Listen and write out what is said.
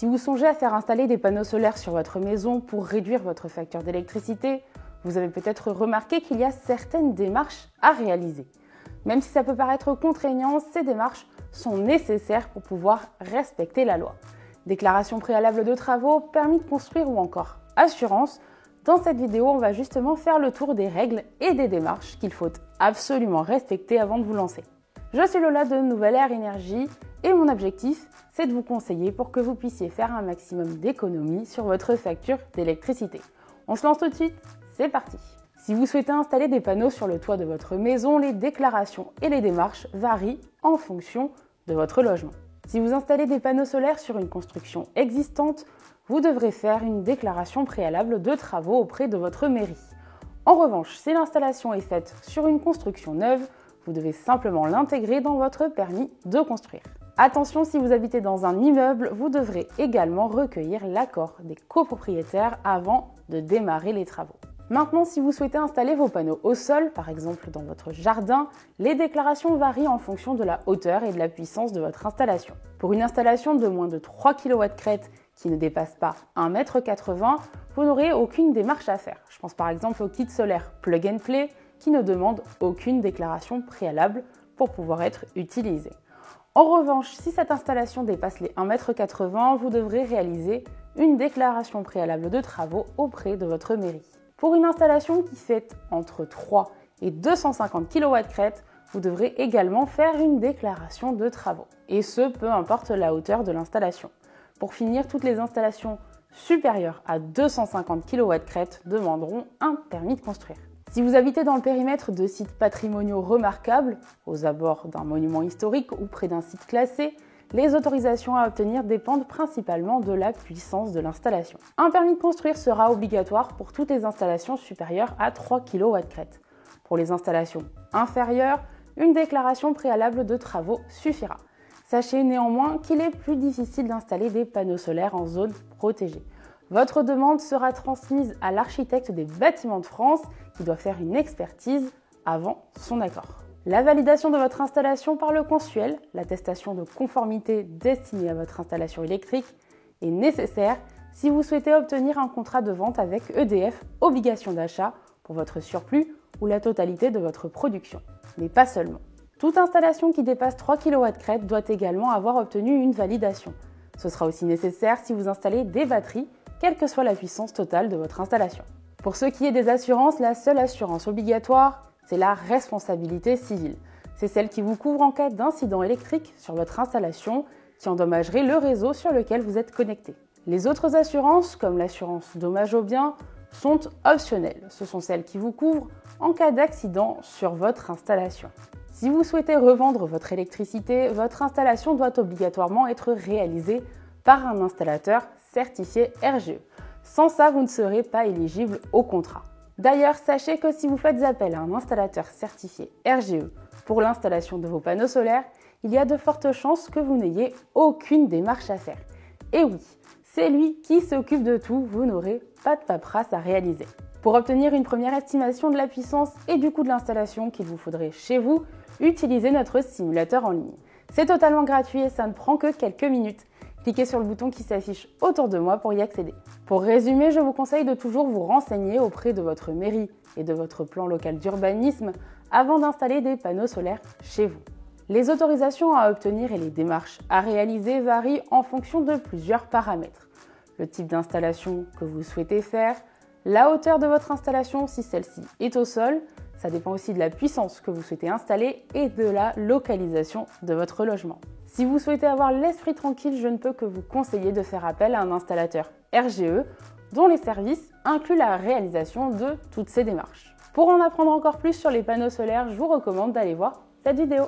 Si vous songez à faire installer des panneaux solaires sur votre maison pour réduire votre facture d'électricité, vous avez peut-être remarqué qu'il y a certaines démarches à réaliser. Même si ça peut paraître contraignant, ces démarches sont nécessaires pour pouvoir respecter la loi. Déclaration préalable de travaux, permis de construire ou encore assurance. Dans cette vidéo, on va justement faire le tour des règles et des démarches qu'il faut absolument respecter avant de vous lancer. Je suis Lola de Nouvelle Air Énergie et mon objectif, c'est de vous conseiller pour que vous puissiez faire un maximum d'économies sur votre facture d'électricité. On se lance tout de suite, c'est parti! Si vous souhaitez installer des panneaux sur le toit de votre maison, les déclarations et les démarches varient en fonction de votre logement. Si vous installez des panneaux solaires sur une construction existante, vous devrez faire une déclaration préalable de travaux auprès de votre mairie. En revanche, si l'installation est faite sur une construction neuve, vous devez simplement l'intégrer dans votre permis de construire. Attention, si vous habitez dans un immeuble, vous devrez également recueillir l'accord des copropriétaires avant de démarrer les travaux. Maintenant, si vous souhaitez installer vos panneaux au sol, par exemple dans votre jardin, les déclarations varient en fonction de la hauteur et de la puissance de votre installation. Pour une installation de moins de 3 kW crête qui ne dépasse pas 1,80 m, vous n'aurez aucune démarche à faire. Je pense par exemple au kit solaire Plug and Play qui ne demande aucune déclaration préalable pour pouvoir être utilisé. En revanche, si cette installation dépasse les 1,80 m, vous devrez réaliser une déclaration préalable de travaux auprès de votre mairie. Pour une installation qui fait entre 3 et 250 kW crête, vous devrez également faire une déclaration de travaux. Et ce, peu importe la hauteur de l'installation. Pour finir, toutes les installations supérieures à 250 kW crête demanderont un permis de construire. Si vous habitez dans le périmètre de sites patrimoniaux remarquables, aux abords d'un monument historique ou près d'un site classé, les autorisations à obtenir dépendent principalement de la puissance de l'installation. Un permis de construire sera obligatoire pour toutes les installations supérieures à 3 kW crête. Pour les installations inférieures, une déclaration préalable de travaux suffira. Sachez néanmoins qu'il est plus difficile d'installer des panneaux solaires en zone protégée. Votre demande sera transmise à l'architecte des Bâtiments de France qui doit faire une expertise avant son accord. La validation de votre installation par le consuel, l'attestation de conformité destinée à votre installation électrique, est nécessaire si vous souhaitez obtenir un contrat de vente avec EDF, obligation d'achat pour votre surplus ou la totalité de votre production. Mais pas seulement. Toute installation qui dépasse 3 kW crête doit également avoir obtenu une validation. Ce sera aussi nécessaire si vous installez des batteries, quelle que soit la puissance totale de votre installation. Pour ce qui est des assurances, la seule assurance obligatoire, c'est la responsabilité civile. C'est celle qui vous couvre en cas d'incident électrique sur votre installation qui endommagerait le réseau sur lequel vous êtes connecté. Les autres assurances, comme l'assurance dommage aux biens, sont optionnelles. Ce sont celles qui vous couvrent en cas d'accident sur votre installation. Si vous souhaitez revendre votre électricité, votre installation doit obligatoirement être réalisée par un installateur certifié RGE. Sans ça, vous ne serez pas éligible au contrat. D'ailleurs, sachez que si vous faites appel à un installateur certifié RGE pour l'installation de vos panneaux solaires, il y a de fortes chances que vous n'ayez aucune démarche à faire. Et oui, c'est lui qui s'occupe de tout, vous n'aurez pas de paperasse à réaliser. Pour obtenir une première estimation de la puissance et du coût de l'installation qu'il vous faudrait chez vous, utilisez notre simulateur en ligne. C'est totalement gratuit et ça ne prend que quelques minutes. Cliquez sur le bouton qui s'affiche autour de moi pour y accéder. Pour résumer, je vous conseille de toujours vous renseigner auprès de votre mairie et de votre plan local d'urbanisme avant d'installer des panneaux solaires chez vous. Les autorisations à obtenir et les démarches à réaliser varient en fonction de plusieurs paramètres. Le type d'installation que vous souhaitez faire, la hauteur de votre installation si celle-ci est au sol, ça dépend aussi de la puissance que vous souhaitez installer et de la localisation de votre logement. Si vous souhaitez avoir l'esprit tranquille, je ne peux que vous conseiller de faire appel à un installateur RGE dont les services incluent la réalisation de toutes ces démarches. Pour en apprendre encore plus sur les panneaux solaires, je vous recommande d'aller voir cette vidéo.